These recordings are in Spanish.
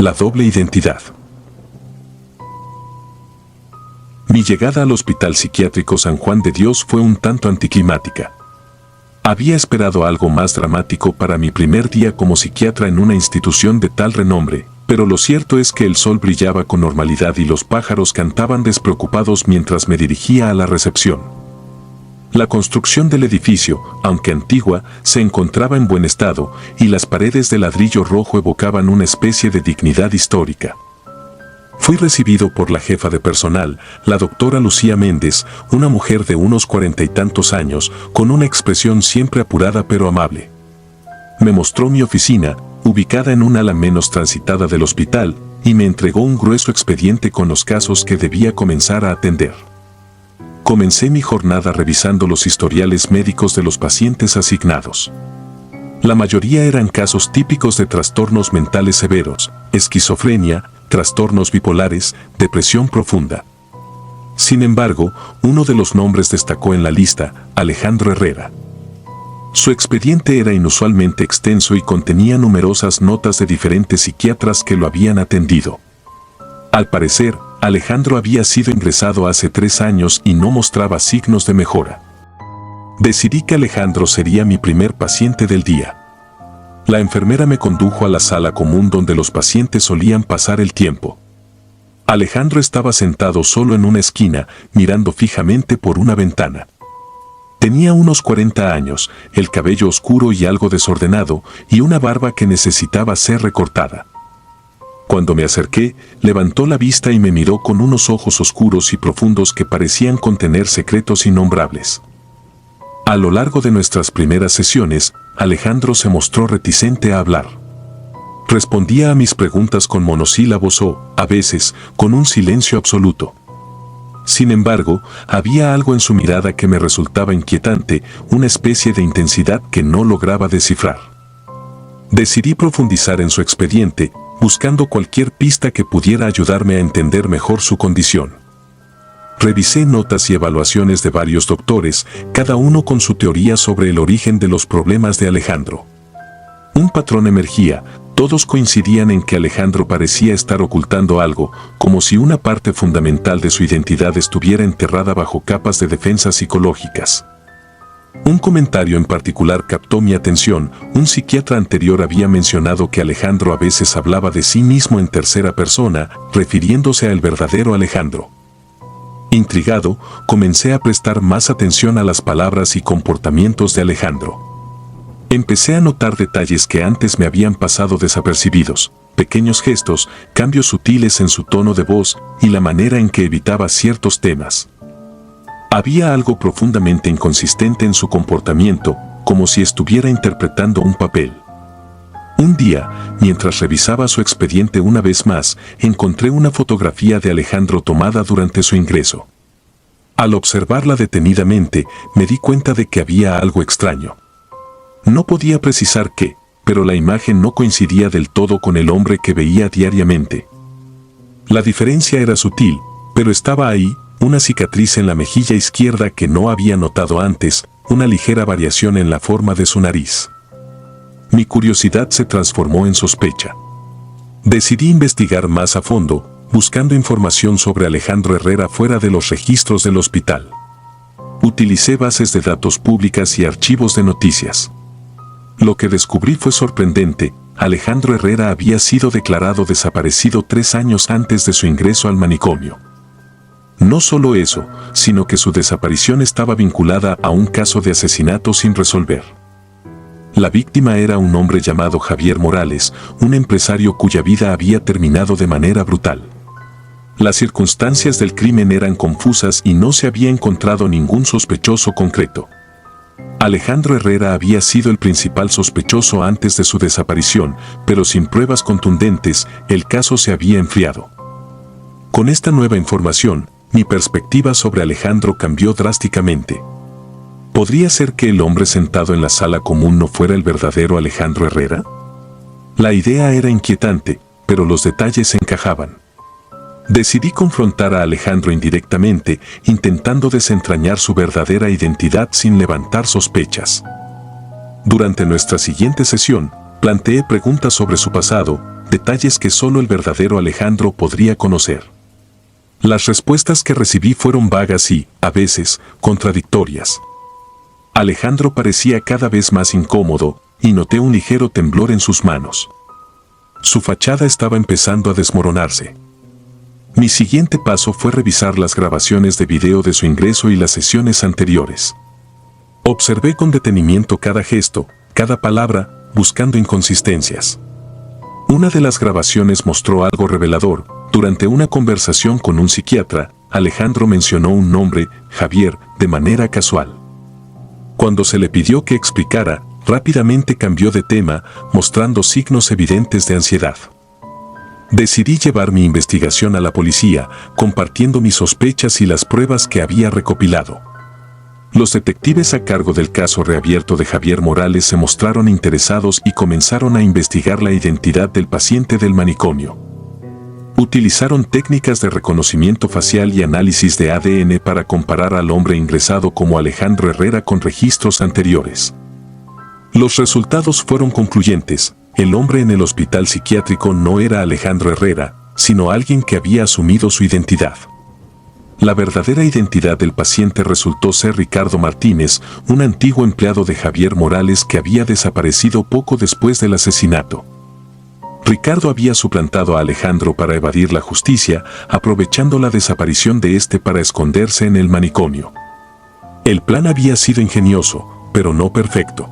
La doble identidad. Mi llegada al Hospital Psiquiátrico San Juan de Dios fue un tanto anticlimática. Había esperado algo más dramático para mi primer día como psiquiatra en una institución de tal renombre, pero lo cierto es que el sol brillaba con normalidad y los pájaros cantaban despreocupados mientras me dirigía a la recepción. La construcción del edificio, aunque antigua, se encontraba en buen estado, y las paredes de ladrillo rojo evocaban una especie de dignidad histórica. Fui recibido por la jefa de personal, la doctora Lucía Méndez, una mujer de unos 40 y tantos años, con una expresión siempre apurada pero amable. Me mostró mi oficina, ubicada en un ala menos transitada del hospital, y me entregó un grueso expediente con los casos que debía comenzar a atender. Comencé mi jornada revisando los historiales médicos de los pacientes asignados. La mayoría eran casos típicos de trastornos mentales severos, esquizofrenia, trastornos bipolares, depresión profunda. Sin embargo, uno de los nombres destacó en la lista, Alejandro Herrera. Su expediente era inusualmente extenso y contenía numerosas notas de diferentes psiquiatras que lo habían atendido. Al parecer, Alejandro había sido ingresado hace 3 años y no mostraba signos de mejora. Decidí que Alejandro sería mi primer paciente del día. La enfermera me condujo a la sala común donde los pacientes solían pasar el tiempo. Alejandro estaba sentado solo en una esquina, mirando fijamente por una ventana. Tenía unos 40 años, el cabello oscuro y algo desordenado, y una barba que necesitaba ser recortada. Cuando me acerqué, levantó la vista y me miró con unos ojos oscuros y profundos que parecían contener secretos innombrables. A lo largo de nuestras primeras sesiones, Alejandro se mostró reticente a hablar. Respondía a mis preguntas con monosílabos o, a veces, con un silencio absoluto. Sin embargo, había algo en su mirada que me resultaba inquietante, una especie de intensidad que no lograba descifrar. Decidí profundizar en su expediente, buscando cualquier pista que pudiera ayudarme a entender mejor su condición. Revisé notas y evaluaciones de varios doctores, cada uno con su teoría sobre el origen de los problemas de Alejandro. Un patrón emergía, todos coincidían en que Alejandro parecía estar ocultando algo, como si una parte fundamental de su identidad estuviera enterrada bajo capas de defensas psicológicas. Un comentario en particular captó mi atención. Un psiquiatra anterior había mencionado que Alejandro a veces hablaba de sí mismo en tercera persona, refiriéndose al verdadero Alejandro. Intrigado, comencé a prestar más atención a las palabras y comportamientos de Alejandro. Empecé a notar detalles que antes me habían pasado desapercibidos, pequeños gestos, cambios sutiles en su tono de voz y la manera en que evitaba ciertos temas. Había algo profundamente inconsistente en su comportamiento, como si estuviera interpretando un papel. Un día, mientras revisaba su expediente una vez más, encontré una fotografía de Alejandro tomada durante su ingreso. Al observarla detenidamente, me di cuenta de que había algo extraño. No podía precisar qué, pero la imagen no coincidía del todo con el hombre que veía diariamente. La diferencia era sutil, pero estaba ahí, una cicatriz en la mejilla izquierda que no había notado antes, una ligera variación en la forma de su nariz. Mi curiosidad se transformó en sospecha. Decidí investigar más a fondo, buscando información sobre Alejandro Herrera fuera de los registros del hospital. Utilicé bases de datos públicas y archivos de noticias. Lo que descubrí fue sorprendente. Alejandro Herrera había sido declarado desaparecido 3 años antes de su ingreso al manicomio. No solo eso, sino que su desaparición estaba vinculada a un caso de asesinato sin resolver. La víctima era un hombre llamado Javier Morales, un empresario cuya vida había terminado de manera brutal. Las circunstancias del crimen eran confusas y no se había encontrado ningún sospechoso concreto. Alejandro Herrera había sido el principal sospechoso antes de su desaparición, pero sin pruebas contundentes, el caso se había enfriado. Con esta nueva información, mi perspectiva sobre Alejandro cambió drásticamente. ¿Podría ser que el hombre sentado en la sala común no fuera el verdadero Alejandro Herrera? La idea era inquietante, pero los detalles encajaban. Decidí confrontar a Alejandro indirectamente, intentando desentrañar su verdadera identidad sin levantar sospechas. Durante nuestra siguiente sesión, planteé preguntas sobre su pasado, detalles que solo el verdadero Alejandro podría conocer. Las respuestas que recibí fueron vagas y, a veces, contradictorias. Alejandro parecía cada vez más incómodo, y noté un ligero temblor en sus manos. Su fachada estaba empezando a desmoronarse. Mi siguiente paso fue revisar las grabaciones de video de su ingreso y las sesiones anteriores. Observé con detenimiento cada gesto, cada palabra, buscando inconsistencias. Una de las grabaciones mostró algo revelador. Durante una conversación con un psiquiatra, Alejandro mencionó un nombre, Javier, de manera casual. Cuando se le pidió que explicara, rápidamente cambió de tema, mostrando signos evidentes de ansiedad. Decidí llevar mi investigación a la policía, compartiendo mis sospechas y las pruebas que había recopilado. Los detectives a cargo del caso reabierto de Javier Morales se mostraron interesados y comenzaron a investigar la identidad del paciente del manicomio. Utilizaron técnicas de reconocimiento facial y análisis de ADN para comparar al hombre ingresado como Alejandro Herrera con registros anteriores. Los resultados fueron concluyentes. El hombre en el hospital psiquiátrico no era Alejandro Herrera, sino alguien que había asumido su identidad. La verdadera identidad del paciente resultó ser Ricardo Martínez, un antiguo empleado de Javier Morales que había desaparecido poco después del asesinato. Ricardo había suplantado a Alejandro para evadir la justicia, aprovechando la desaparición de este para esconderse en el manicomio. El plan había sido ingenioso, pero no perfecto.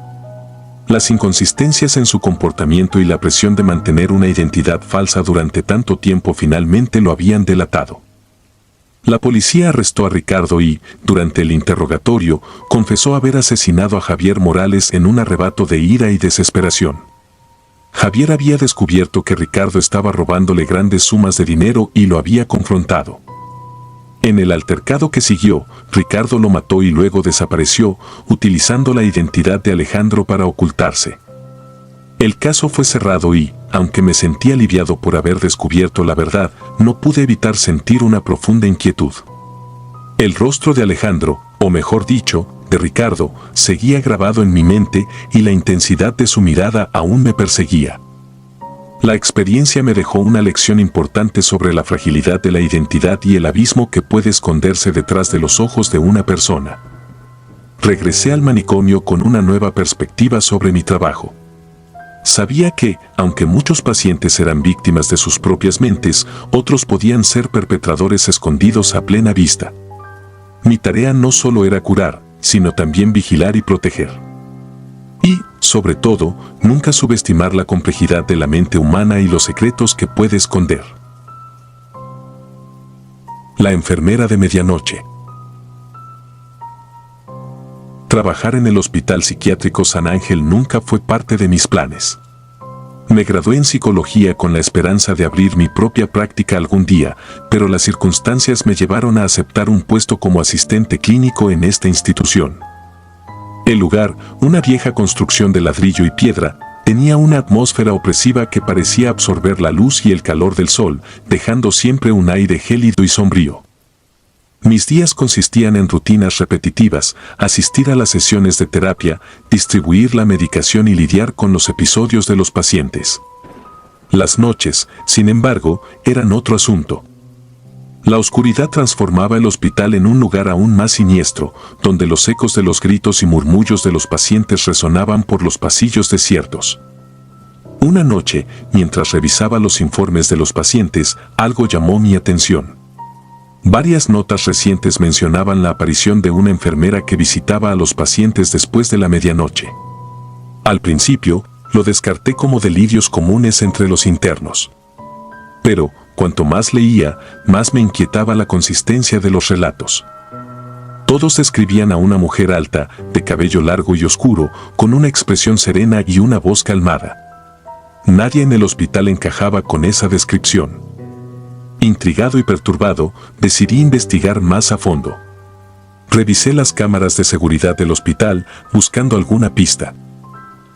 Las inconsistencias en su comportamiento y la presión de mantener una identidad falsa durante tanto tiempo finalmente lo habían delatado. La policía arrestó a Ricardo y, durante el interrogatorio, confesó haber asesinado a Javier Morales en un arrebato de ira y desesperación. Javier había descubierto que Ricardo estaba robándole grandes sumas de dinero y lo había confrontado. En el altercado que siguió, Ricardo lo mató y luego desapareció, utilizando la identidad de Alejandro para ocultarse. El caso fue cerrado y, aunque me sentí aliviado por haber descubierto la verdad, no pude evitar sentir una profunda inquietud. El rostro de Alejandro, o mejor dicho, de Ricardo, seguía grabado en mi mente y la intensidad de su mirada aún me perseguía. La experiencia me dejó una lección importante sobre la fragilidad de la identidad y el abismo que puede esconderse detrás de los ojos de una persona. Regresé al manicomio con una nueva perspectiva sobre mi trabajo. Sabía que, aunque muchos pacientes eran víctimas de sus propias mentes, otros podían ser perpetradores escondidos a plena vista. Mi tarea no solo era curar, sino también vigilar y proteger. Y, sobre todo, nunca subestimar la complejidad de la mente humana y los secretos que puede esconder. La enfermera de medianoche. Trabajar en el Hospital Psiquiátrico San Ángel nunca fue parte de mis planes. Me gradué en psicología con la esperanza de abrir mi propia práctica algún día, pero las circunstancias me llevaron a aceptar un puesto como asistente clínico en esta institución. El lugar, una vieja construcción de ladrillo y piedra, tenía una atmósfera opresiva que parecía absorber la luz y el calor del sol, dejando siempre un aire gélido y sombrío. Mis días consistían en rutinas repetitivas, asistir a las sesiones de terapia, distribuir la medicación y lidiar con los episodios de los pacientes. Las noches, sin embargo, eran otro asunto. La oscuridad transformaba el hospital en un lugar aún más siniestro, donde los ecos de los gritos y murmullos de los pacientes resonaban por los pasillos desiertos. Una noche, mientras revisaba los informes de los pacientes, algo llamó mi atención. Varias notas recientes mencionaban la aparición de una enfermera que visitaba a los pacientes después de la medianoche. Al principio, lo descarté como delirios comunes entre los internos. Pero, cuanto más leía, más me inquietaba la consistencia de los relatos. Todos describían a una mujer alta, de cabello largo y oscuro, con una expresión serena y una voz calmada. Nadie en el hospital encajaba con esa descripción. Intrigado y perturbado, decidí investigar más a fondo. Revisé las cámaras de seguridad del hospital, buscando alguna pista.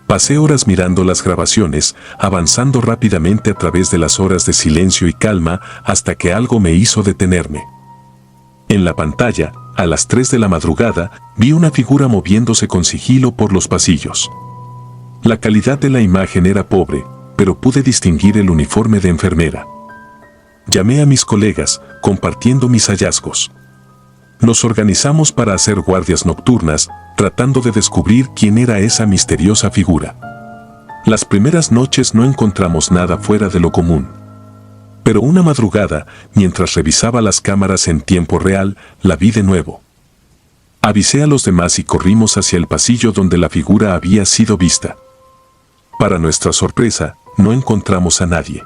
Pasé horas mirando las grabaciones, avanzando rápidamente a través de las horas de silencio y calma, hasta que algo me hizo detenerme. En la pantalla, a las 3 de la madrugada, vi una figura moviéndose con sigilo por los pasillos. La calidad de la imagen era pobre, pero pude distinguir el uniforme de enfermera. Llamé a mis colegas, compartiendo mis hallazgos. Nos organizamos para hacer guardias nocturnas, tratando de descubrir quién era esa misteriosa figura. Las primeras noches no encontramos nada fuera de lo común. Pero una madrugada, mientras revisaba las cámaras en tiempo real, la vi de nuevo. Avisé a los demás y corrimos hacia el pasillo donde la figura había sido vista. Para nuestra sorpresa, no encontramos a nadie.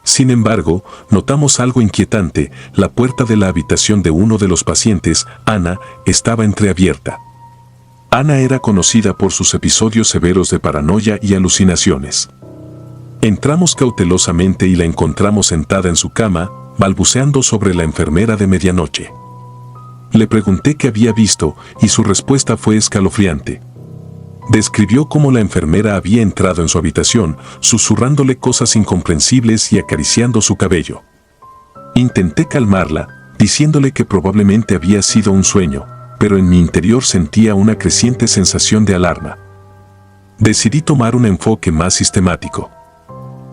Sin embargo, notamos algo inquietante: la puerta de la habitación de uno de los pacientes, Ana, estaba entreabierta. Ana era conocida por sus episodios severos de paranoia y alucinaciones. Entramos cautelosamente y la encontramos sentada en su cama, balbuceando sobre la enfermera de medianoche. Le pregunté qué había visto y su respuesta fue escalofriante. Describió cómo la enfermera había entrado en su habitación, susurrándole cosas incomprensibles y acariciando su cabello. Intenté calmarla, diciéndole que probablemente había sido un sueño, pero en mi interior sentía una creciente sensación de alarma. Decidí tomar un enfoque más sistemático.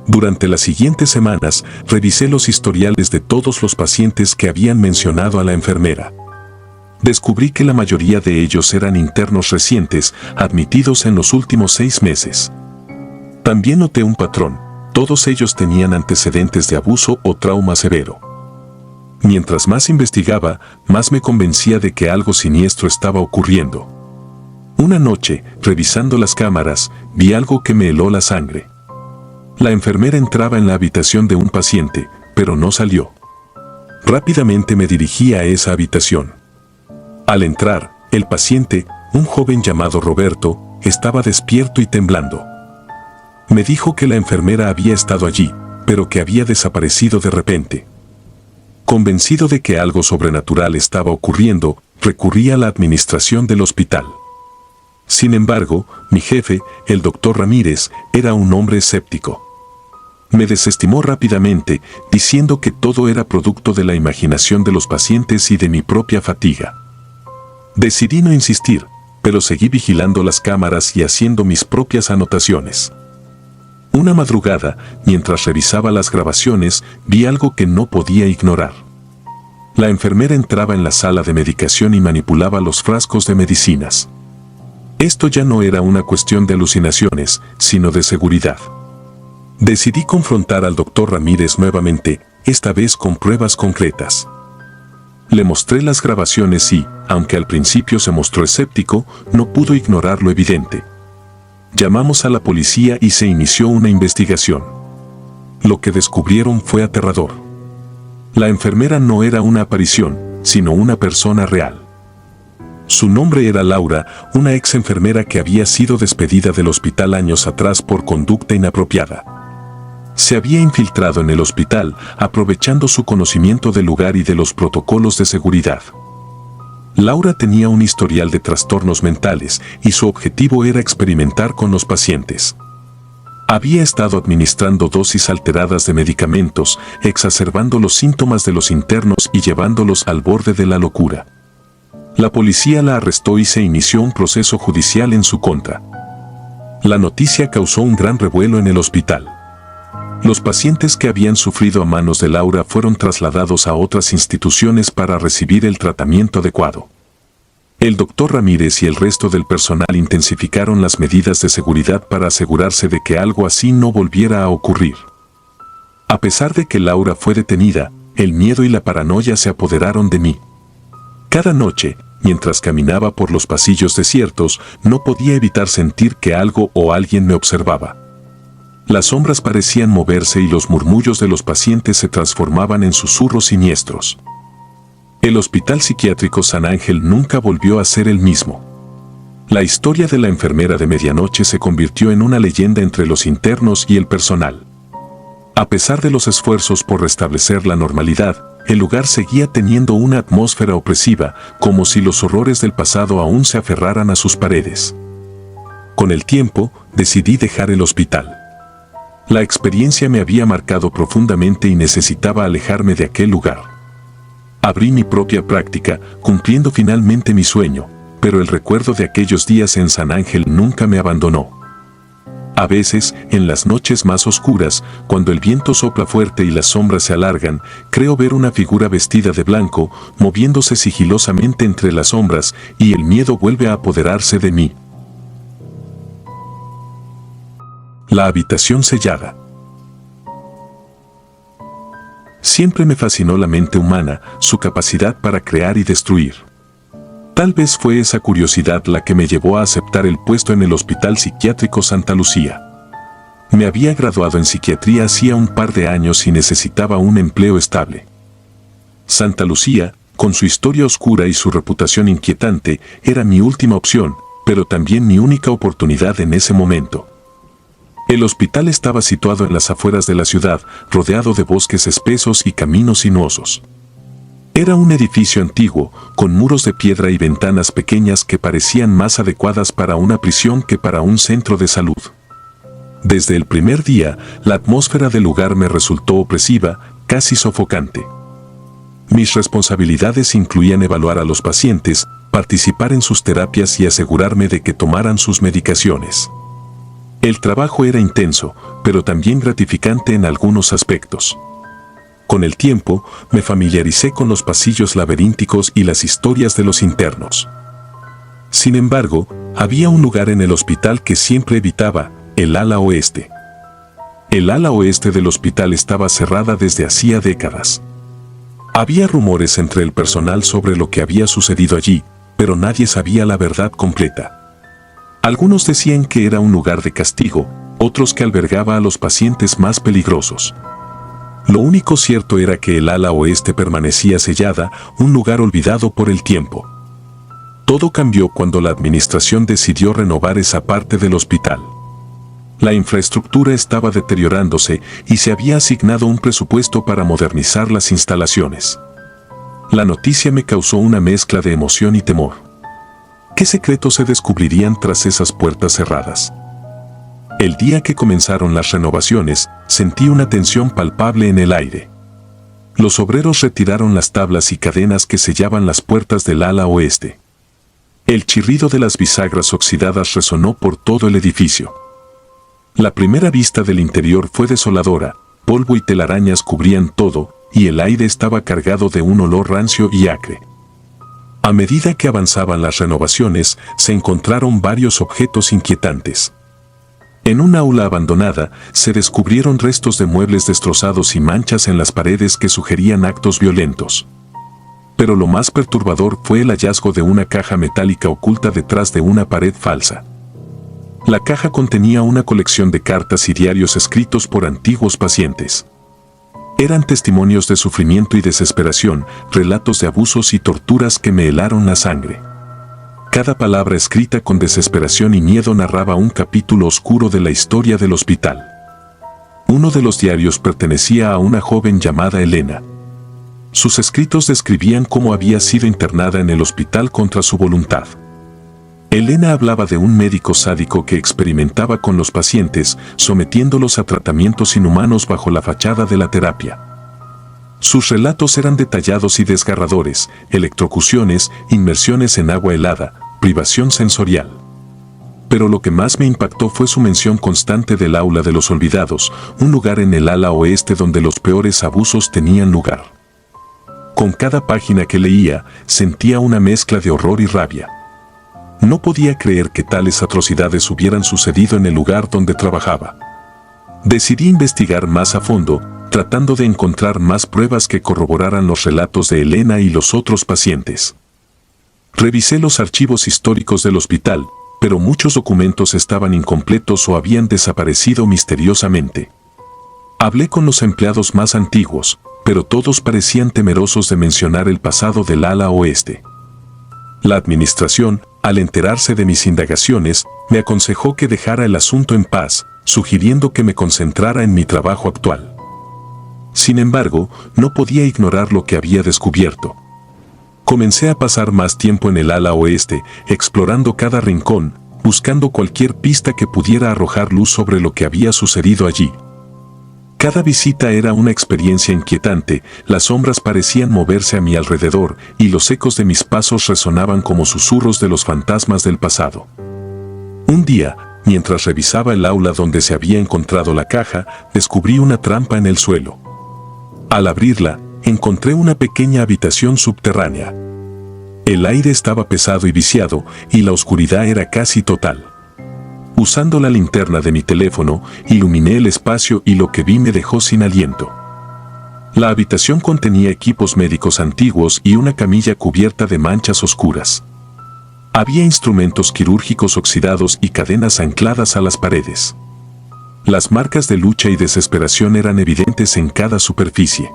Durante las siguientes semanas, revisé los historiales de todos los pacientes que habían mencionado a la enfermera. Descubrí que la mayoría de ellos eran internos recientes, admitidos en los últimos 6 meses. También noté un patrón: todos ellos tenían antecedentes de abuso o trauma severo. Mientras más investigaba, más me convencía de que algo siniestro estaba ocurriendo. Una noche, revisando las cámaras, vi algo que me heló la sangre. La enfermera entraba en la habitación de un paciente, pero no salió. Rápidamente me dirigí a esa habitación. Al entrar, el paciente, un joven llamado Roberto, estaba despierto y temblando. Me dijo que la enfermera había estado allí, pero que había desaparecido de repente. Convencido de que algo sobrenatural estaba ocurriendo, recurrí a la administración del hospital. Sin embargo, mi jefe, el doctor Ramírez, era un hombre escéptico. Me desestimó rápidamente, diciendo que todo era producto de la imaginación de los pacientes y de mi propia fatiga. Decidí no insistir, pero seguí vigilando las cámaras y haciendo mis propias anotaciones. Una madrugada, mientras revisaba las grabaciones, vi algo que no podía ignorar. La enfermera entraba en la sala de medicación y manipulaba los frascos de medicinas. Esto ya no era una cuestión de alucinaciones, sino de seguridad. Decidí confrontar al doctor Ramírez nuevamente, esta vez con pruebas concretas. Le mostré las grabaciones y, aunque al principio se mostró escéptico, no pudo ignorar lo evidente. Llamamos a la policía y se inició una investigación. Lo que descubrieron fue aterrador. La enfermera no era una aparición, sino una persona real. Su nombre era Laura, una ex enfermera que había sido despedida del hospital años atrás por conducta inapropiada. Se había infiltrado en el hospital, aprovechando su conocimiento del lugar y de los protocolos de seguridad. Laura tenía un historial de trastornos mentales y su objetivo era experimentar con los pacientes. Había estado administrando dosis alteradas de medicamentos, exacerbando los síntomas de los internos y llevándolos al borde de la locura. La policía la arrestó y se inició un proceso judicial en su contra. La noticia causó un gran revuelo en el hospital. Los pacientes que habían sufrido a manos de Laura fueron trasladados a otras instituciones para recibir el tratamiento adecuado. El doctor Ramírez y el resto del personal intensificaron las medidas de seguridad para asegurarse de que algo así no volviera a ocurrir. A pesar de que Laura fue detenida, el miedo y la paranoia se apoderaron de mí. Cada noche, mientras caminaba por los pasillos desiertos, no podía evitar sentir que algo o alguien me observaba. Las sombras parecían moverse y los murmullos de los pacientes se transformaban en susurros siniestros. El Hospital Psiquiátrico San Ángel nunca volvió a ser el mismo. La historia de la enfermera de medianoche se convirtió en una leyenda entre los internos y el personal. A pesar de los esfuerzos por restablecer la normalidad, el lugar seguía teniendo una atmósfera opresiva, como si los horrores del pasado aún se aferraran a sus paredes. Con el tiempo, decidí dejar el hospital. La experiencia me había marcado profundamente y necesitaba alejarme de aquel lugar. Abrí mi propia práctica, cumpliendo finalmente mi sueño, pero el recuerdo de aquellos días en San Ángel nunca me abandonó. A veces, en las noches más oscuras, cuando el viento sopla fuerte y las sombras se alargan, creo ver una figura vestida de blanco, moviéndose sigilosamente entre las sombras, y el miedo vuelve a apoderarse de mí. La habitación sellada. Siempre me fascinó la mente humana, su capacidad para crear y destruir. Tal vez fue esa curiosidad la que me llevó a aceptar el puesto en el Hospital Psiquiátrico Santa Lucía. Me había graduado en psiquiatría hacía un par de años y necesitaba un empleo estable. Santa Lucía, con su historia oscura y su reputación inquietante, era mi última opción, pero también mi única oportunidad en ese momento. El hospital estaba situado en las afueras de la ciudad, rodeado de bosques espesos y caminos sinuosos. Era un edificio antiguo, con muros de piedra y ventanas pequeñas que parecían más adecuadas para una prisión que para un centro de salud. Desde el primer día, la atmósfera del lugar me resultó opresiva, casi sofocante. Mis responsabilidades incluían evaluar a los pacientes, participar en sus terapias y asegurarme de que tomaran sus medicaciones. El trabajo era intenso, pero también gratificante en algunos aspectos. Con el tiempo, me familiaricé con los pasillos laberínticos y las historias de los internos. Sin embargo, había un lugar en el hospital que siempre evitaba, el ala oeste. El ala oeste del hospital estaba cerrada desde hacía décadas. Había rumores entre el personal sobre lo que había sucedido allí, pero nadie sabía la verdad completa. Algunos decían que era un lugar de castigo, otros que albergaba a los pacientes más peligrosos. Lo único cierto era que el ala oeste permanecía sellada, un lugar olvidado por el tiempo. Todo cambió cuando la administración decidió renovar esa parte del hospital. La infraestructura estaba deteriorándose y se había asignado un presupuesto para modernizar las instalaciones. La noticia me causó una mezcla de emoción y temor. ¿Qué secretos se descubrirían tras esas puertas cerradas? El día que comenzaron las renovaciones, sentí una tensión palpable en el aire. Los obreros retiraron las tablas y cadenas que sellaban las puertas del ala oeste. El chirrido de las bisagras oxidadas resonó por todo el edificio. La primera vista del interior fue desoladora, polvo y telarañas cubrían todo, y el aire estaba cargado de un olor rancio y acre. A medida que avanzaban las renovaciones, se encontraron varios objetos inquietantes. En un aula abandonada, se descubrieron restos de muebles destrozados y manchas en las paredes que sugerían actos violentos. Pero lo más perturbador fue el hallazgo de una caja metálica oculta detrás de una pared falsa. La caja contenía una colección de cartas y diarios escritos por antiguos pacientes. Eran testimonios de sufrimiento y desesperación, relatos de abusos y torturas que me helaron la sangre. Cada palabra escrita con desesperación y miedo narraba un capítulo oscuro de la historia del hospital. Uno de los diarios pertenecía a una joven llamada Elena. Sus escritos describían cómo había sido internada en el hospital contra su voluntad. Elena hablaba de un médico sádico que experimentaba con los pacientes, sometiéndolos a tratamientos inhumanos bajo la fachada de la terapia. Sus relatos eran detallados y desgarradores: electrocuciones, inmersiones en agua helada, privación sensorial. Pero lo que más me impactó fue su mención constante del aula de los olvidados, un lugar en el ala oeste donde los peores abusos tenían lugar. Con cada página que leía, sentía una mezcla de horror y rabia. No podía creer que tales atrocidades hubieran sucedido en el lugar donde trabajaba. Decidí investigar más a fondo, tratando de encontrar más pruebas que corroboraran los relatos de Elena y los otros pacientes. Revisé los archivos históricos del hospital, pero muchos documentos estaban incompletos o habían desaparecido misteriosamente. Hablé con los empleados más antiguos, pero todos parecían temerosos de mencionar el pasado del ala oeste. La administración, al enterarse de mis indagaciones, me aconsejó que dejara el asunto en paz, sugiriendo que me concentrara en mi trabajo actual. Sin embargo, no podía ignorar lo que había descubierto. Comencé a pasar más tiempo en el ala oeste, explorando cada rincón, buscando cualquier pista que pudiera arrojar luz sobre lo que había sucedido allí. Cada visita era una experiencia inquietante, las sombras parecían moverse a mi alrededor y los ecos de mis pasos resonaban como susurros de los fantasmas del pasado. Un día, mientras revisaba el aula donde se había encontrado la caja, descubrí una trampa en el suelo. Al abrirla, encontré una pequeña habitación subterránea. El aire estaba pesado y viciado, y la oscuridad era casi total. Usando la linterna de mi teléfono, iluminé el espacio y lo que vi me dejó sin aliento. La habitación contenía equipos médicos antiguos y una camilla cubierta de manchas oscuras. Había instrumentos quirúrgicos oxidados y cadenas ancladas a las paredes. Las marcas de lucha y desesperación eran evidentes en cada superficie.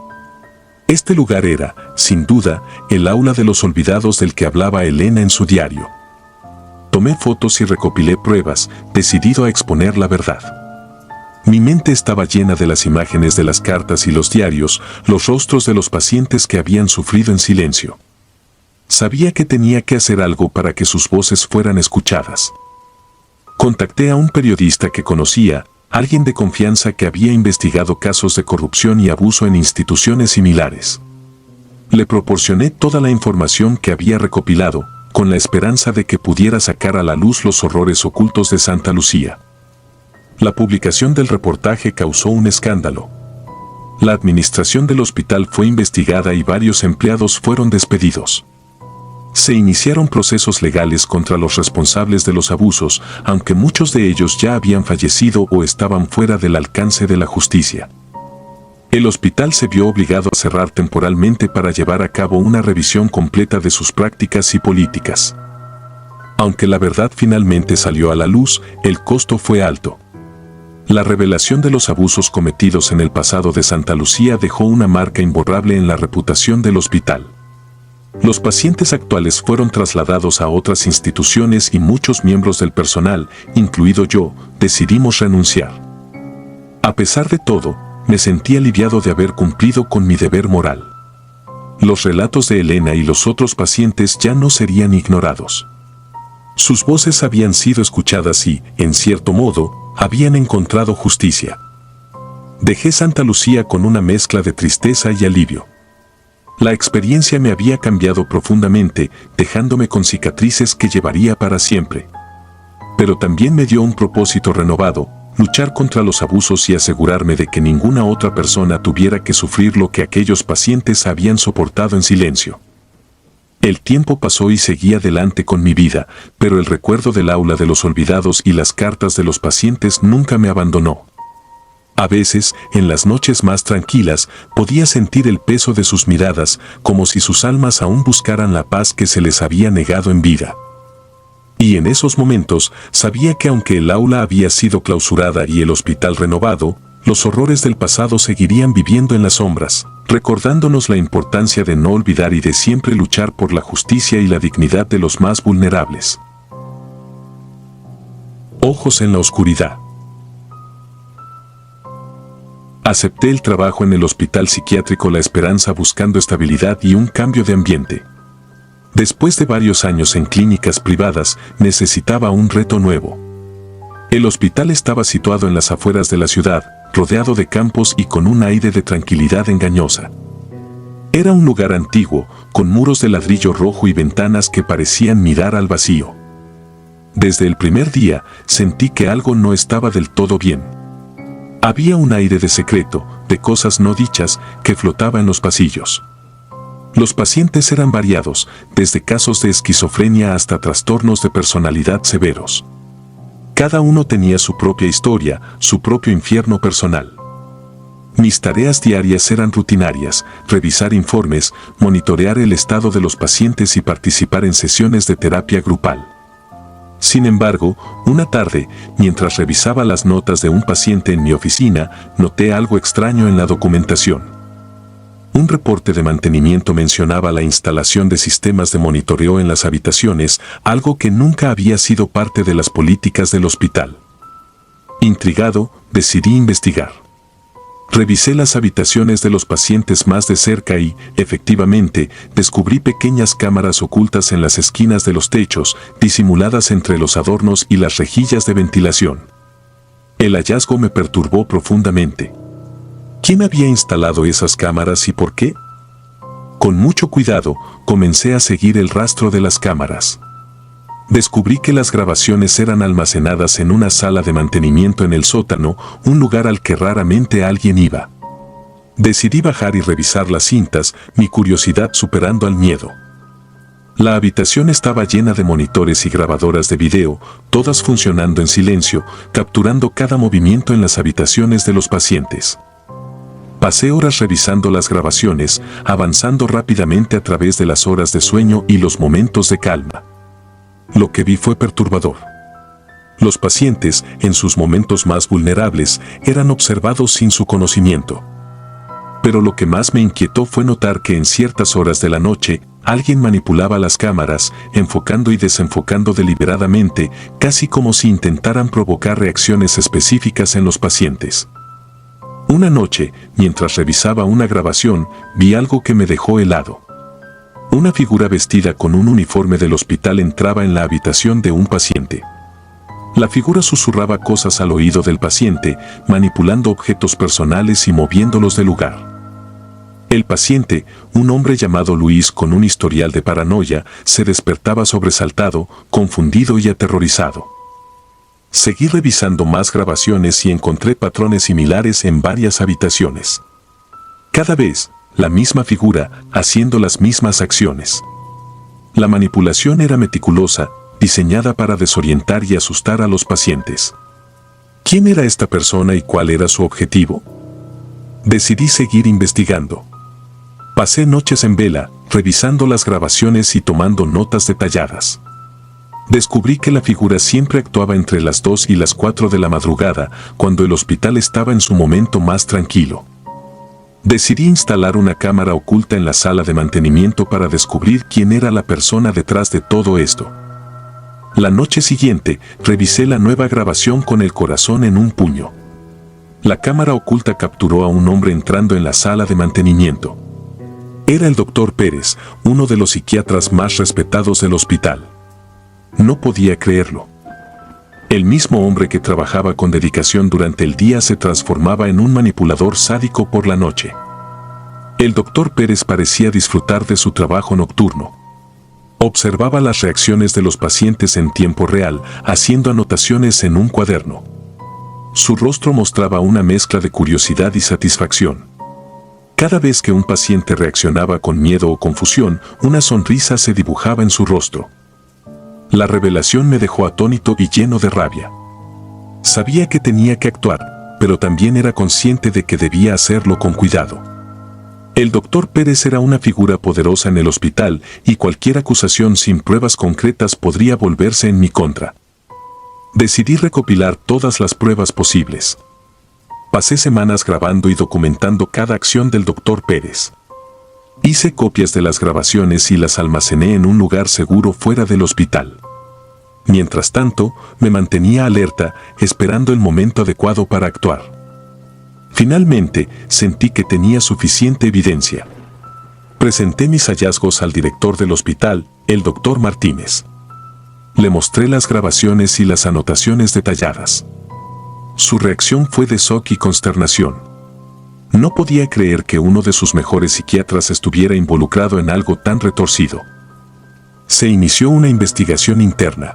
Este lugar era, sin duda, el aula de los olvidados del que hablaba Elena en su diario. Tomé fotos y recopilé pruebas, decidido a exponer la verdad. Mi mente estaba llena de las imágenes de las cartas y los diarios, los rostros de los pacientes que habían sufrido en silencio. Sabía que tenía que hacer algo para que sus voces fueran escuchadas. Contacté a un periodista que conocía, alguien de confianza que había investigado casos de corrupción y abuso en instituciones similares. Le proporcioné toda la información que había recopilado, con la esperanza de que pudiera sacar a la luz los horrores ocultos de Santa Lucía. La publicación del reportaje causó un escándalo. La administración del hospital fue investigada y varios empleados fueron despedidos. Se iniciaron procesos legales contra los responsables de los abusos, aunque muchos de ellos ya habían fallecido o estaban fuera del alcance de la justicia. El hospital se vio obligado a cerrar temporalmente para llevar a cabo una revisión completa de sus prácticas y políticas. Aunque la verdad finalmente salió a la luz, el costo fue alto. La revelación de los abusos cometidos en el pasado de Santa Lucía dejó una marca imborrable en la reputación del hospital. Los pacientes actuales fueron trasladados a otras instituciones y muchos miembros del personal, incluido yo, decidimos renunciar. A pesar de todo, me sentí aliviado de haber cumplido con mi deber moral. Los relatos de Elena y los otros pacientes ya no serían ignorados. Sus voces habían sido escuchadas y, en cierto modo, habían encontrado justicia. Dejé Santa Lucía con una mezcla de tristeza y alivio. La experiencia me había cambiado profundamente, dejándome con cicatrices que llevaría para siempre. Pero también me dio un propósito renovado, luchar contra los abusos y asegurarme de que ninguna otra persona tuviera que sufrir lo que aquellos pacientes habían soportado en silencio. El tiempo pasó y seguí adelante con mi vida, pero el recuerdo del aula de los olvidados y las cartas de los pacientes nunca me abandonó. A veces, en las noches más tranquilas, podía sentir el peso de sus miradas, como si sus almas aún buscaran la paz que se les había negado en vida. Y en esos momentos, sabía que aunque el aula había sido clausurada y el hospital renovado, los horrores del pasado seguirían viviendo en las sombras, recordándonos la importancia de no olvidar y de siempre luchar por la justicia y la dignidad de los más vulnerables. Ojos en la oscuridad. Acepté el trabajo en el hospital psiquiátrico La Esperanza buscando estabilidad y un cambio de ambiente. Después de varios años en clínicas privadas, necesitaba un reto nuevo. El hospital estaba situado en las afueras de la ciudad, rodeado de campos y con un aire de tranquilidad engañosa. Era un lugar antiguo, con muros de ladrillo rojo y ventanas que parecían mirar al vacío. Desde el primer día, sentí que algo no estaba del todo bien. Había un aire de secreto, de cosas no dichas, que flotaba en los pasillos. Los pacientes eran variados, desde casos de esquizofrenia hasta trastornos de personalidad severos. Cada uno tenía su propia historia, su propio infierno personal. Mis tareas diarias eran rutinarias: revisar informes, monitorear el estado de los pacientes y participar en sesiones de terapia grupal. Sin embargo, una tarde, mientras revisaba las notas de un paciente en mi oficina, noté algo extraño en la documentación. Un reporte de mantenimiento mencionaba la instalación de sistemas de monitoreo en las habitaciones, algo que nunca había sido parte de las políticas del hospital. Intrigado, decidí investigar. Revisé las habitaciones de los pacientes más de cerca y, efectivamente, descubrí pequeñas cámaras ocultas en las esquinas de los techos, disimuladas entre los adornos y las rejillas de ventilación. El hallazgo me perturbó profundamente. ¿Quién había instalado esas cámaras y por qué? Con mucho cuidado, comencé a seguir el rastro de las cámaras. Descubrí que las grabaciones eran almacenadas en una sala de mantenimiento en el sótano, un lugar al que raramente alguien iba. Decidí bajar y revisar las cintas, mi curiosidad superando al miedo. La habitación estaba llena de monitores y grabadoras de video, todas funcionando en silencio, capturando cada movimiento en las habitaciones de los pacientes. Pasé horas revisando las grabaciones, avanzando rápidamente a través de las horas de sueño y los momentos de calma. Lo que vi fue perturbador. Los pacientes, en sus momentos más vulnerables, eran observados sin su conocimiento. Pero lo que más me inquietó fue notar que en ciertas horas de la noche, alguien manipulaba las cámaras, enfocando y desenfocando deliberadamente, casi como si intentaran provocar reacciones específicas en los pacientes. Una noche, mientras revisaba una grabación, vi algo que me dejó helado. Una figura vestida con un uniforme del hospital entraba en la habitación de un paciente. La figura susurraba cosas al oído del paciente, manipulando objetos personales y moviéndolos del lugar. El paciente, un hombre llamado Luis con un historial de paranoia, se despertaba sobresaltado, confundido y aterrorizado. Seguí revisando más grabaciones y encontré patrones similares en varias habitaciones. Cada vez, la misma figura, haciendo las mismas acciones. La manipulación era meticulosa, diseñada para desorientar y asustar a los pacientes. ¿Quién era esta persona y cuál era su objetivo? Decidí seguir investigando. Pasé noches en vela, revisando las grabaciones y tomando notas detalladas. Descubrí que la figura siempre actuaba entre las 2 y las 4 de la madrugada, cuando el hospital estaba en su momento más tranquilo. Decidí instalar una cámara oculta en la sala de mantenimiento para descubrir quién era la persona detrás de todo esto. La noche siguiente, revisé la nueva grabación con el corazón en un puño. La cámara oculta capturó a un hombre entrando en la sala de mantenimiento. Era el Dr. Pérez, uno de los psiquiatras más respetados del hospital. No podía creerlo. El mismo hombre que trabajaba con dedicación durante el día se transformaba en un manipulador sádico por la noche. El Dr. Pérez parecía disfrutar de su trabajo nocturno. Observaba las reacciones de los pacientes en tiempo real, haciendo anotaciones en un cuaderno. Su rostro mostraba una mezcla de curiosidad y satisfacción. Cada vez que un paciente reaccionaba con miedo o confusión, una sonrisa se dibujaba en su rostro. La revelación me dejó atónito y lleno de rabia. Sabía que tenía que actuar, pero también era consciente de que debía hacerlo con cuidado. El Dr. Pérez era una figura poderosa en el hospital y cualquier acusación sin pruebas concretas podría volverse en mi contra. Decidí recopilar todas las pruebas posibles. Pasé semanas grabando y documentando cada acción del Dr. Pérez. Hice copias de las grabaciones y las almacené en un lugar seguro fuera del hospital. Mientras tanto, me mantenía alerta, esperando el momento adecuado para actuar. Finalmente, sentí que tenía suficiente evidencia. Presenté mis hallazgos al director del hospital, el Dr. Martínez. Le mostré las grabaciones y las anotaciones detalladas. Su reacción fue de shock y consternación. No podía creer que uno de sus mejores psiquiatras estuviera involucrado en algo tan retorcido. Se inició una investigación interna.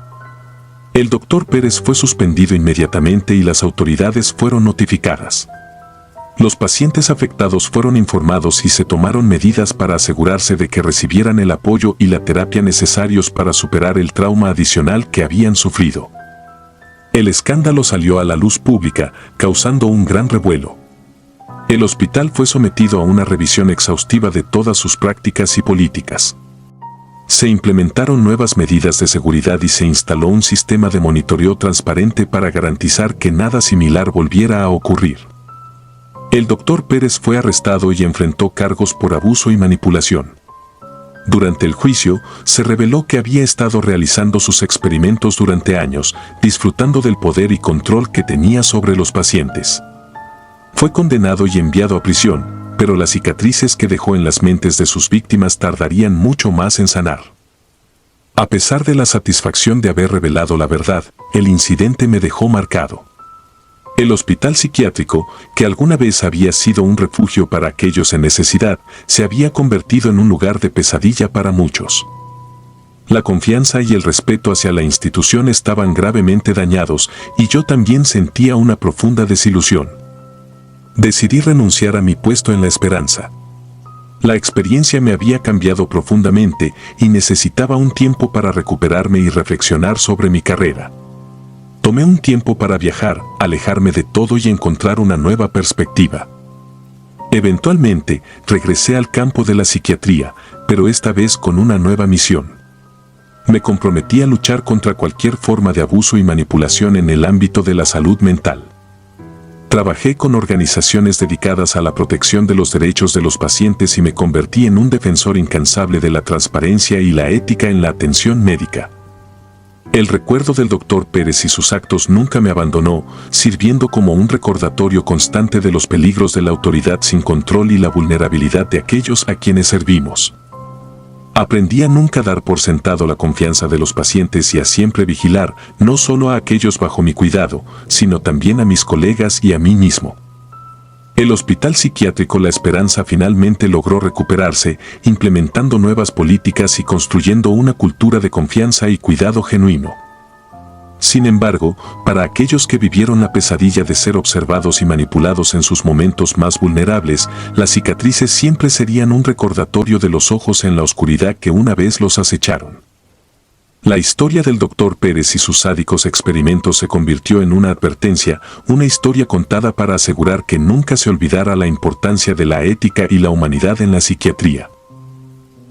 El Dr. Pérez fue suspendido inmediatamente y las autoridades fueron notificadas. Los pacientes afectados fueron informados y se tomaron medidas para asegurarse de que recibieran el apoyo y la terapia necesarios para superar el trauma adicional que habían sufrido. El escándalo salió a la luz pública, causando un gran revuelo. El hospital fue sometido a una revisión exhaustiva de todas sus prácticas y políticas. Se implementaron nuevas medidas de seguridad y se instaló un sistema de monitoreo transparente para garantizar que nada similar volviera a ocurrir. El Dr. Pérez fue arrestado y enfrentó cargos por abuso y manipulación. Durante el juicio, se reveló que había estado realizando sus experimentos durante años, disfrutando del poder y control que tenía sobre los pacientes. Fue condenado y enviado a prisión, pero las cicatrices que dejó en las mentes de sus víctimas tardarían mucho más en sanar. A pesar de la satisfacción de haber revelado la verdad, el incidente me dejó marcado. El hospital psiquiátrico, que alguna vez había sido un refugio para aquellos en necesidad, se había convertido en un lugar de pesadilla para muchos. La confianza y el respeto hacia la institución estaban gravemente dañados y yo también sentía una profunda desilusión. Decidí renunciar a mi puesto en La Esperanza. La experiencia me había cambiado profundamente y necesitaba un tiempo para recuperarme y reflexionar sobre mi carrera. Tomé un tiempo para viajar, alejarme de todo y encontrar una nueva perspectiva. Eventualmente, regresé al campo de la psiquiatría, pero esta vez con una nueva misión. Me comprometí a luchar contra cualquier forma de abuso y manipulación en el ámbito de la salud mental. Trabajé con organizaciones dedicadas a la protección de los derechos de los pacientes y me convertí en un defensor incansable de la transparencia y la ética en la atención médica. El recuerdo del Dr. Pérez y sus actos nunca me abandonó, sirviendo como un recordatorio constante de los peligros de la autoridad sin control y la vulnerabilidad de aquellos a quienes servimos. Aprendí a nunca dar por sentado la confianza de los pacientes y a siempre vigilar no solo a aquellos bajo mi cuidado, sino también a mis colegas y a mí mismo. El Hospital Psiquiátrico La Esperanza finalmente logró recuperarse, implementando nuevas políticas y construyendo una cultura de confianza y cuidado genuino. Sin embargo, para aquellos que vivieron la pesadilla de ser observados y manipulados en sus momentos más vulnerables, las cicatrices siempre serían un recordatorio de los ojos en la oscuridad que una vez los acecharon. La historia del Dr. Pérez y sus sádicos experimentos se convirtió en una advertencia, una historia contada para asegurar que nunca se olvidara la importancia de la ética y la humanidad en la psiquiatría.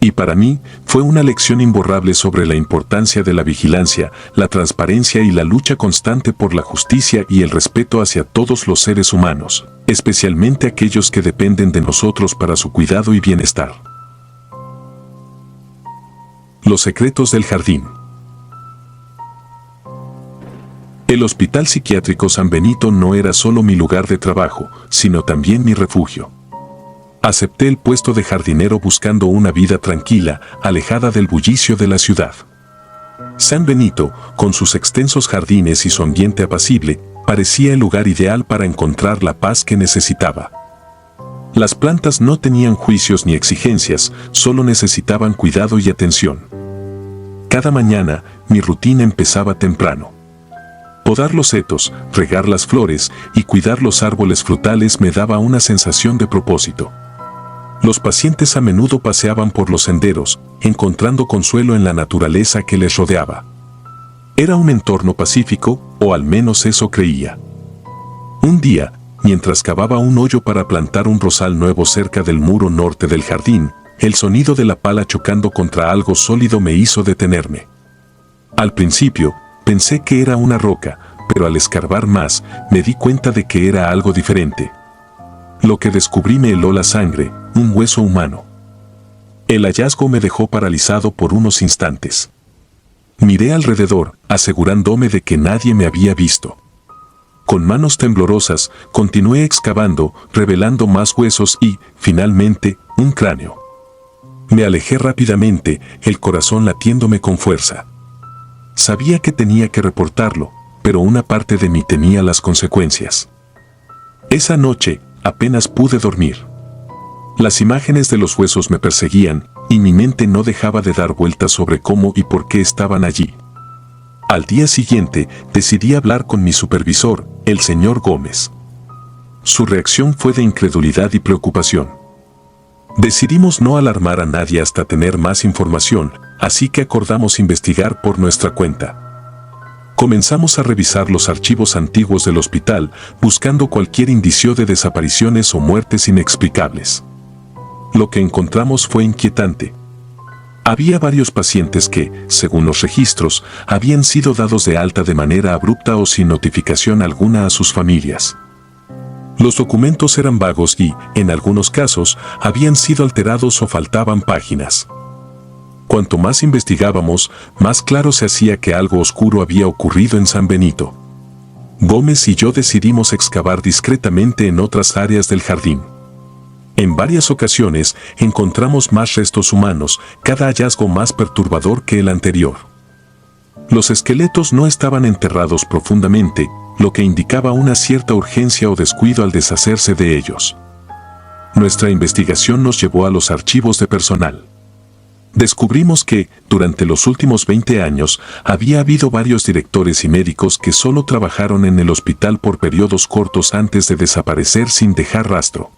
Y para mí, fue una lección imborrable sobre la importancia de la vigilancia, la transparencia y la lucha constante por la justicia y el respeto hacia todos los seres humanos, especialmente aquellos que dependen de nosotros para su cuidado y bienestar. Los secretos del jardín. El Hospital Psiquiátrico San Benito no era solo mi lugar de trabajo, sino también mi refugio. Acepté el puesto de jardinero buscando una vida tranquila, alejada del bullicio de la ciudad. San Benito, con sus extensos jardines y su ambiente apacible, parecía el lugar ideal para encontrar la paz que necesitaba. Las plantas no tenían juicios ni exigencias, solo necesitaban cuidado y atención. Cada mañana, mi rutina empezaba temprano. Podar los setos, regar las flores y cuidar los árboles frutales me daba una sensación de propósito. Los pacientes a menudo paseaban por los senderos, encontrando consuelo en la naturaleza que les rodeaba. Era un entorno pacífico, o al menos eso creía. Un día, mientras cavaba un hoyo para plantar un rosal nuevo cerca del muro norte del jardín, el sonido de la pala chocando contra algo sólido me hizo detenerme. Al principio, pensé que era una roca, pero al escarbar más, me di cuenta de que era algo diferente. Lo que descubrí me heló la sangre, un hueso humano. El hallazgo me dejó paralizado por unos instantes. Miré alrededor, asegurándome de que nadie me había visto. Con manos temblorosas, continué excavando, revelando más huesos y, finalmente, un cráneo. Me alejé rápidamente, el corazón latiéndome con fuerza. Sabía que tenía que reportarlo, pero una parte de mí temía las consecuencias. Esa noche, apenas pude dormir. Las imágenes de los huesos me perseguían, y mi mente no dejaba de dar vueltas sobre cómo y por qué estaban allí. Al día siguiente, decidí hablar con mi supervisor, el señor Gómez. Su reacción fue de incredulidad y preocupación. Decidimos no alarmar a nadie hasta tener más información, así que acordamos investigar por nuestra cuenta. Comenzamos a revisar los archivos antiguos del hospital, buscando cualquier indicio de desapariciones o muertes inexplicables. Lo que encontramos fue inquietante. Había varios pacientes que, según los registros, habían sido dados de alta de manera abrupta o sin notificación alguna a sus familias. Los documentos eran vagos y, en algunos casos, habían sido alterados o faltaban páginas. Cuanto más investigábamos, más claro se hacía que algo oscuro había ocurrido en San Benito. Gómez y yo decidimos excavar discretamente en otras áreas del jardín. En varias ocasiones encontramos más restos humanos, cada hallazgo más perturbador que el anterior. Los esqueletos no estaban enterrados profundamente, lo que indicaba una cierta urgencia o descuido al deshacerse de ellos. Nuestra investigación nos llevó a los archivos de personal. Descubrimos que, durante los últimos 20 años, había habido varios directores y médicos que solo trabajaron en el hospital por periodos cortos antes de desaparecer sin dejar rastro.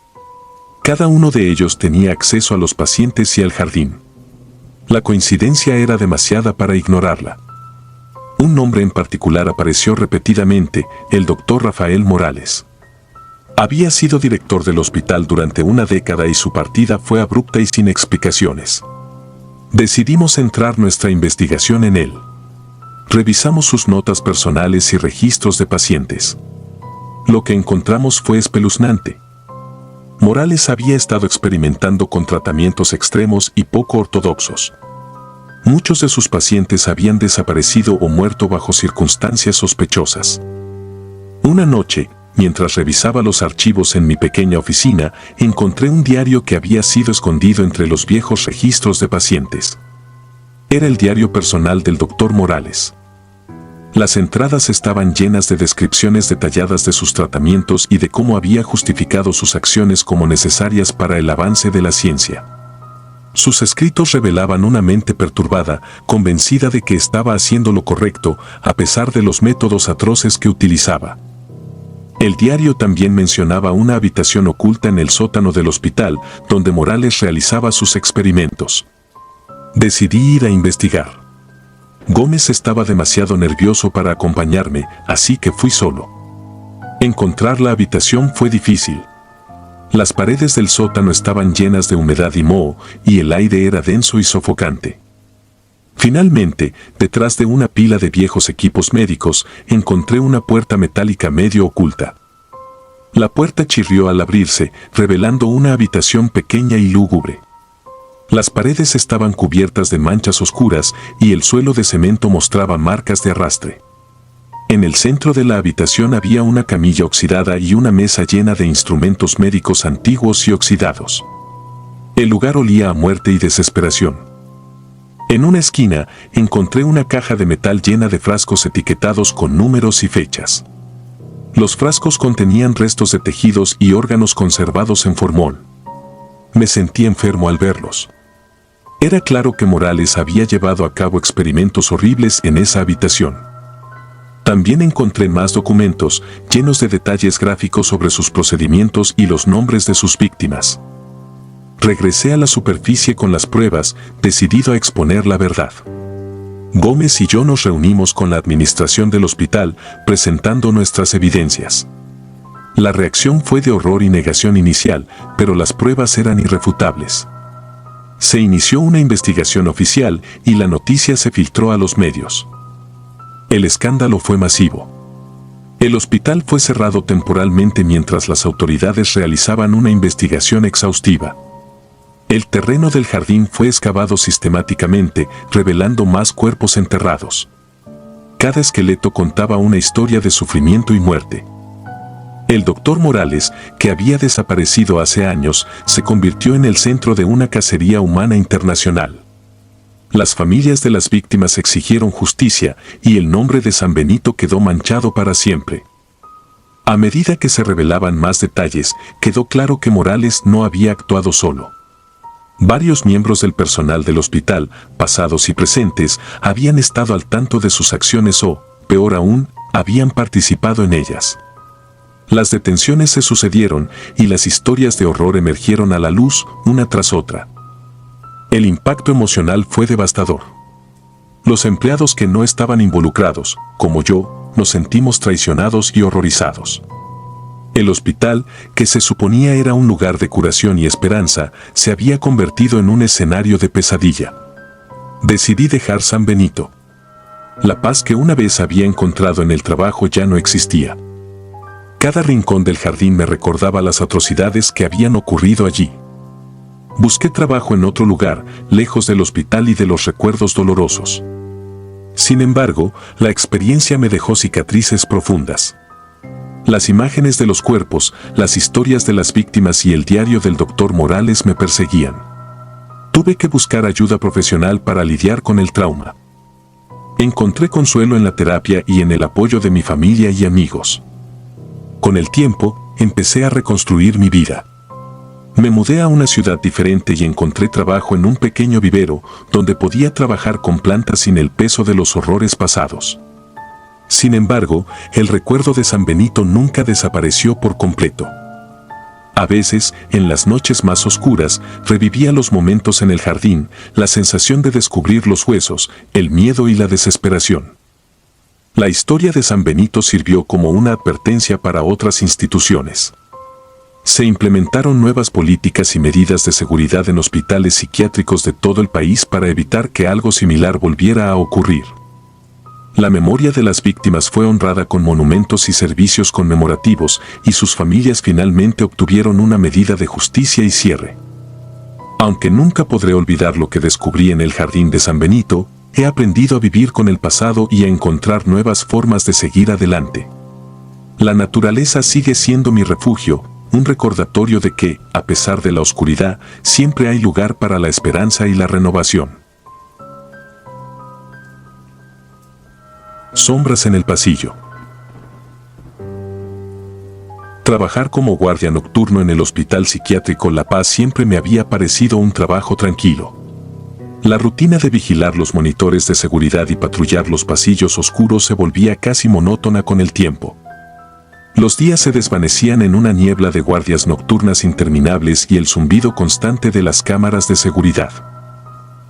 Cada uno de ellos tenía acceso a los pacientes y al jardín. La coincidencia era demasiada para ignorarla. Un nombre en particular apareció repetidamente, el doctor Rafael Morales. Había sido director del hospital durante una década y su partida fue abrupta y sin explicaciones. Decidimos centrar nuestra investigación en él. Revisamos sus notas personales y registros de pacientes. Lo que encontramos fue espeluznante. Morales había estado experimentando con tratamientos extremos y poco ortodoxos. Muchos de sus pacientes habían desaparecido o muerto bajo circunstancias sospechosas. Una noche, mientras revisaba los archivos en mi pequeña oficina, encontré un diario que había sido escondido entre los viejos registros de pacientes. Era el diario personal del doctor Morales. Las entradas estaban llenas de descripciones detalladas de sus tratamientos y de cómo había justificado sus acciones como necesarias para el avance de la ciencia. Sus escritos revelaban una mente perturbada, convencida de que estaba haciendo lo correcto, a pesar de los métodos atroces que utilizaba. El diario también mencionaba una habitación oculta en el sótano del hospital, donde Morales realizaba sus experimentos. Decidí ir a investigar. Gómez estaba demasiado nervioso para acompañarme, así que fui solo. Encontrar la habitación fue difícil. Las paredes del sótano estaban llenas de humedad y moho, y el aire era denso y sofocante. Finalmente, detrás de una pila de viejos equipos médicos, encontré una puerta metálica medio oculta. La puerta chirrió al abrirse, revelando una habitación pequeña y lúgubre. Las paredes estaban cubiertas de manchas oscuras y el suelo de cemento mostraba marcas de arrastre. En el centro de la habitación había una camilla oxidada y una mesa llena de instrumentos médicos antiguos y oxidados. El lugar olía a muerte y desesperación. En una esquina, encontré una caja de metal llena de frascos etiquetados con números y fechas. Los frascos contenían restos de tejidos y órganos conservados en formol. Me sentí enfermo al verlos. Era claro que Morales había llevado a cabo experimentos horribles en esa habitación. También encontré más documentos, llenos de detalles gráficos sobre sus procedimientos y los nombres de sus víctimas. Regresé a la superficie con las pruebas, decidido a exponer la verdad. Gómez y yo nos reunimos con la administración del hospital, presentando nuestras evidencias. La reacción fue de horror y negación inicial, pero las pruebas eran irrefutables. Se inició una investigación oficial y la noticia se filtró a los medios. El escándalo fue masivo. El hospital fue cerrado temporalmente mientras las autoridades realizaban una investigación exhaustiva. El terreno del jardín fue excavado sistemáticamente, revelando más cuerpos enterrados. Cada esqueleto contaba una historia de sufrimiento y muerte. El doctor Morales, que había desaparecido hace años, se convirtió en el centro de una cacería humana internacional. Las familias de las víctimas exigieron justicia y el nombre de San Benito quedó manchado para siempre. A medida que se revelaban más detalles, quedó claro que Morales no había actuado solo. Varios miembros del personal del hospital, pasados y presentes, habían estado al tanto de sus acciones o, peor aún, habían participado en ellas. Las detenciones se sucedieron y las historias de horror emergieron a la luz una tras otra. El impacto emocional fue devastador. Los empleados que no estaban involucrados, como yo, nos sentimos traicionados y horrorizados. El hospital, que se suponía era un lugar de curación y esperanza, se había convertido en un escenario de pesadilla. Decidí dejar San Benito. La paz que una vez había encontrado en el trabajo ya no existía. Cada rincón del jardín me recordaba las atrocidades que habían ocurrido allí. Busqué trabajo en otro lugar, lejos del hospital y de los recuerdos dolorosos. Sin embargo, la experiencia me dejó cicatrices profundas. Las imágenes de los cuerpos, las historias de las víctimas y el diario del doctor Morales me perseguían. Tuve que buscar ayuda profesional para lidiar con el trauma. Encontré consuelo en la terapia y en el apoyo de mi familia y amigos. Con el tiempo, empecé a reconstruir mi vida. Me mudé a una ciudad diferente y encontré trabajo en un pequeño vivero donde podía trabajar con plantas sin el peso de los horrores pasados. Sin embargo, el recuerdo de San Benito nunca desapareció por completo. A veces, en las noches más oscuras, revivía los momentos en el jardín, la sensación de descubrir los huesos, el miedo y la desesperación. La historia de San Benito sirvió como una advertencia para otras instituciones. Se implementaron nuevas políticas y medidas de seguridad en hospitales psiquiátricos de todo el país para evitar que algo similar volviera a ocurrir. La memoria de las víctimas fue honrada con monumentos y servicios conmemorativos, y sus familias finalmente obtuvieron una medida de justicia y cierre. Aunque nunca podré olvidar lo que descubrí en el jardín de San Benito, he aprendido a vivir con el pasado y a encontrar nuevas formas de seguir adelante. La naturaleza sigue siendo mi refugio, un recordatorio de que, a pesar de la oscuridad, siempre hay lugar para la esperanza y la renovación. Sombras en el pasillo. Trabajar como guardia nocturno en el Hospital Psiquiátrico La Paz siempre me había parecido un trabajo tranquilo. La rutina de vigilar los monitores de seguridad y patrullar los pasillos oscuros se volvía casi monótona con el tiempo. Los días se desvanecían en una niebla de guardias nocturnas interminables y el zumbido constante de las cámaras de seguridad.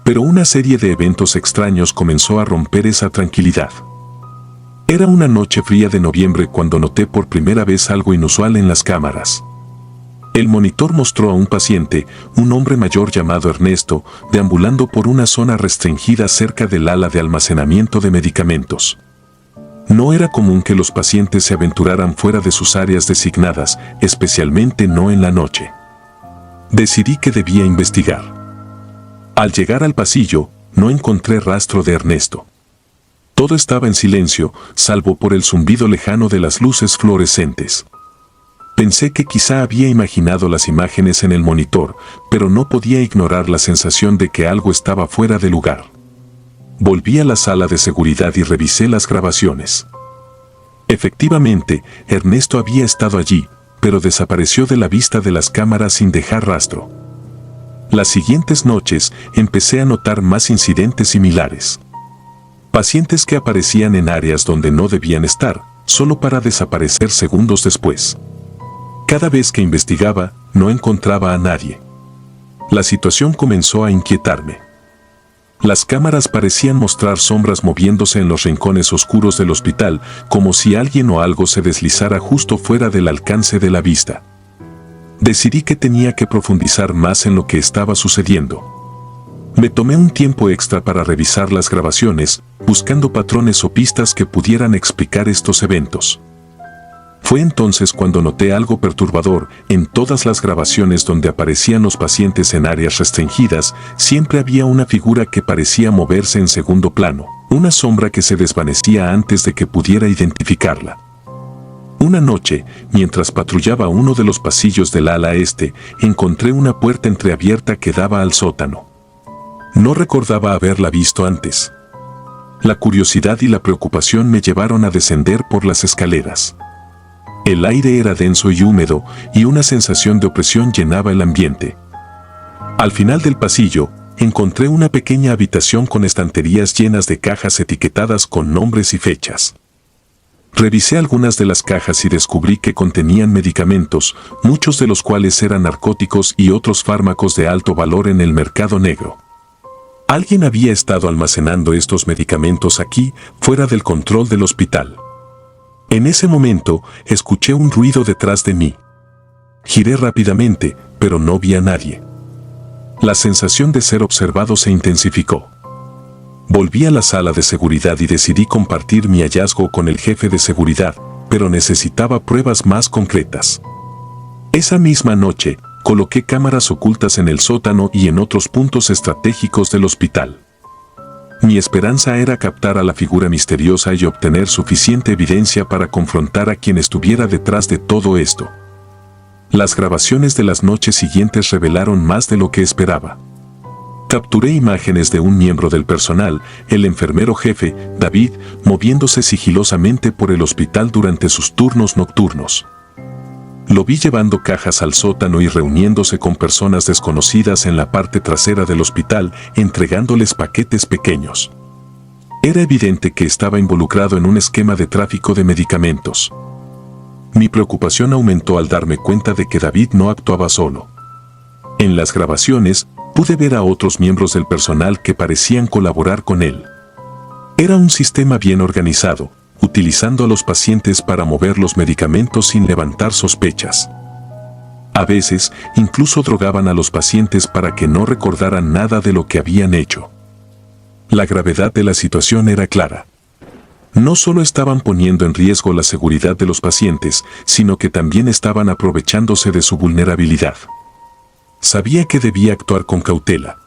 Pero una serie de eventos extraños comenzó a romper esa tranquilidad. Era una noche fría de noviembre cuando noté por primera vez algo inusual en las cámaras. El monitor mostró a un paciente, un hombre mayor llamado Ernesto, deambulando por una zona restringida cerca del ala de almacenamiento de medicamentos. No era común que los pacientes se aventuraran fuera de sus áreas designadas, especialmente no en la noche. Decidí que debía investigar. Al llegar al pasillo, no encontré rastro de Ernesto. Todo estaba en silencio, salvo por el zumbido lejano de las luces fluorescentes. Pensé que quizá había imaginado las imágenes en el monitor, pero no podía ignorar la sensación de que algo estaba fuera de lugar. Volví a la sala de seguridad y revisé las grabaciones. Efectivamente, Ernesto había estado allí, pero desapareció de la vista de las cámaras sin dejar rastro. Las siguientes noches empecé a notar más incidentes similares. Pacientes que aparecían en áreas donde no debían estar, solo para desaparecer segundos después. Cada vez que investigaba, no encontraba a nadie. La situación comenzó a inquietarme. Las cámaras parecían mostrar sombras moviéndose en los rincones oscuros del hospital, como si alguien o algo se deslizara justo fuera del alcance de la vista. Decidí que tenía que profundizar más en lo que estaba sucediendo. Me tomé un tiempo extra para revisar las grabaciones, buscando patrones o pistas que pudieran explicar estos eventos. Fue entonces cuando noté algo perturbador. En todas las grabaciones donde aparecían los pacientes en áreas restringidas, siempre había una figura que parecía moverse en segundo plano, una sombra que se desvanecía antes de que pudiera identificarla. Una noche, mientras patrullaba uno de los pasillos del ala este, encontré una puerta entreabierta que daba al sótano. No recordaba haberla visto antes. La curiosidad y la preocupación me llevaron a descender por las escaleras. El aire era denso y húmedo, y una sensación de opresión llenaba el ambiente. Al final del pasillo, encontré una pequeña habitación con estanterías llenas de cajas etiquetadas con nombres y fechas. Revisé algunas de las cajas y descubrí que contenían medicamentos, muchos de los cuales eran narcóticos y otros fármacos de alto valor en el mercado negro. Alguien había estado almacenando estos medicamentos aquí, fuera del control del hospital. En ese momento, escuché un ruido detrás de mí. Giré rápidamente, pero no vi a nadie. La sensación de ser observado se intensificó. Volví a la sala de seguridad y decidí compartir mi hallazgo con el jefe de seguridad, pero necesitaba pruebas más concretas. Esa misma noche, coloqué cámaras ocultas en el sótano y en otros puntos estratégicos del hospital. Mi esperanza era captar a la figura misteriosa y obtener suficiente evidencia para confrontar a quien estuviera detrás de todo esto. Las grabaciones de las noches siguientes revelaron más de lo que esperaba. Capturé imágenes de un miembro del personal, el enfermero jefe, David, moviéndose sigilosamente por el hospital durante sus turnos nocturnos. Lo vi llevando cajas al sótano y reuniéndose con personas desconocidas en la parte trasera del hospital, entregándoles paquetes pequeños. Era evidente que estaba involucrado en un esquema de tráfico de medicamentos. Mi preocupación aumentó al darme cuenta de que David no actuaba solo. En las grabaciones, pude ver a otros miembros del personal que parecían colaborar con él. Era un sistema bien organizado, utilizando a los pacientes para mover los medicamentos sin levantar sospechas. A veces, incluso drogaban a los pacientes para que no recordaran nada de lo que habían hecho. La gravedad de la situación era clara. No solo estaban poniendo en riesgo la seguridad de los pacientes, sino que también estaban aprovechándose de su vulnerabilidad. Sabía que debía actuar con cautela.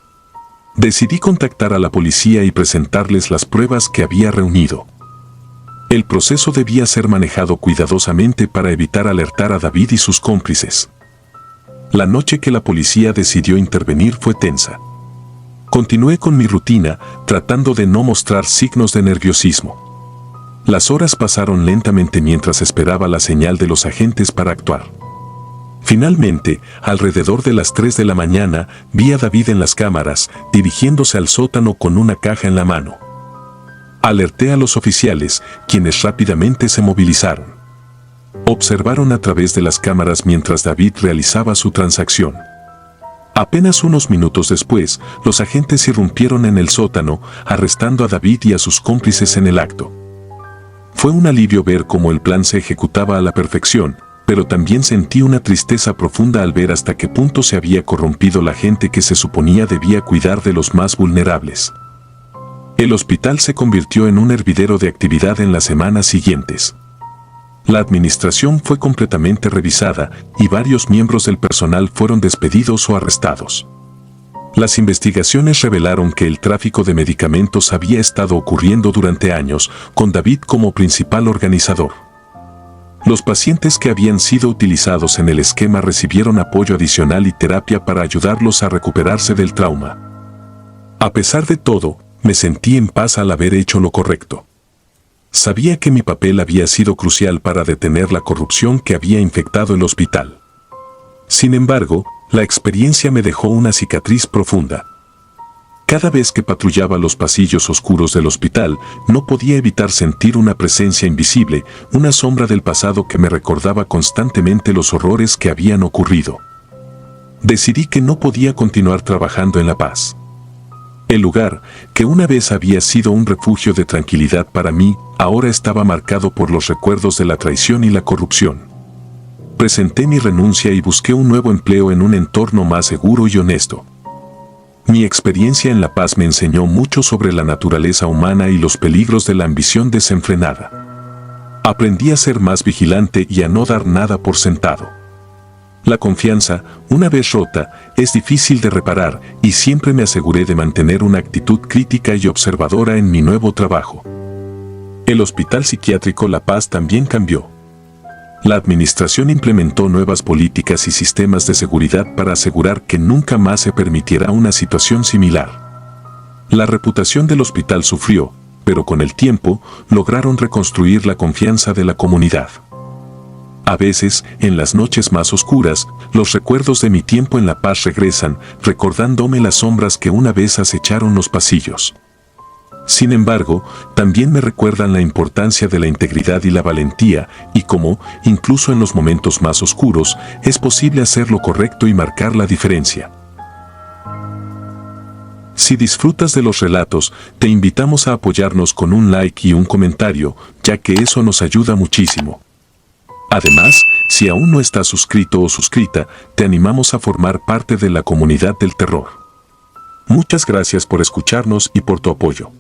Decidí contactar a la policía y presentarles las pruebas que había reunido. El proceso debía ser manejado cuidadosamente para evitar alertar a David y sus cómplices. La noche que la policía decidió intervenir fue tensa. Continué con mi rutina, tratando de no mostrar signos de nerviosismo. Las horas pasaron lentamente mientras esperaba la señal de los agentes para actuar. Finalmente, alrededor de las 3 de la mañana, vi a David en las cámaras, dirigiéndose al sótano con una caja en la mano. Alerté a los oficiales, quienes rápidamente se movilizaron. Observaron a través de las cámaras mientras David realizaba su transacción. Apenas unos minutos después, los agentes irrumpieron en el sótano, arrestando a David y a sus cómplices en el acto. Fue un alivio ver cómo el plan se ejecutaba a la perfección, pero también sentí una tristeza profunda al ver hasta qué punto se había corrompido la gente que se suponía debía cuidar de los más vulnerables. El hospital se convirtió en un hervidero de actividad en las semanas siguientes. La administración fue completamente revisada y varios miembros del personal fueron despedidos o arrestados. Las investigaciones revelaron que el tráfico de medicamentos había estado ocurriendo durante años, con David como principal organizador. Los pacientes que habían sido utilizados en el esquema recibieron apoyo adicional y terapia para ayudarlos a recuperarse del trauma. A pesar de todo, me sentí en paz al haber hecho lo correcto. Sabía que mi papel había sido crucial para detener la corrupción que había infectado el hospital. Sin embargo, la experiencia me dejó una cicatriz profunda. Cada vez que patrullaba los pasillos oscuros del hospital, no podía evitar sentir una presencia invisible, una sombra del pasado que me recordaba constantemente los horrores que habían ocurrido. Decidí que no podía continuar trabajando en la paz. El lugar, que una vez había sido un refugio de tranquilidad para mí, ahora estaba marcado por los recuerdos de la traición y la corrupción. Presenté mi renuncia y busqué un nuevo empleo en un entorno más seguro y honesto. Mi experiencia en La Paz me enseñó mucho sobre la naturaleza humana y los peligros de la ambición desenfrenada. Aprendí a ser más vigilante y a no dar nada por sentado. La confianza, una vez rota, es difícil de reparar y siempre me aseguré de mantener una actitud crítica y observadora en mi nuevo trabajo. El Hospital Psiquiátrico La Paz también cambió. La administración implementó nuevas políticas y sistemas de seguridad para asegurar que nunca más se permitiera una situación similar. La reputación del hospital sufrió, pero con el tiempo lograron reconstruir la confianza de la comunidad. A veces, en las noches más oscuras, los recuerdos de mi tiempo en La Paz regresan, recordándome las sombras que una vez acecharon los pasillos. Sin embargo, también me recuerdan la importancia de la integridad y la valentía, y cómo, incluso en los momentos más oscuros, es posible hacer lo correcto y marcar la diferencia. Si disfrutas de los relatos, te invitamos a apoyarnos con un like y un comentario, ya que eso nos ayuda muchísimo. Además, si aún no estás suscrito o suscrita, te animamos a formar parte de la comunidad del terror. Muchas gracias por escucharnos y por tu apoyo.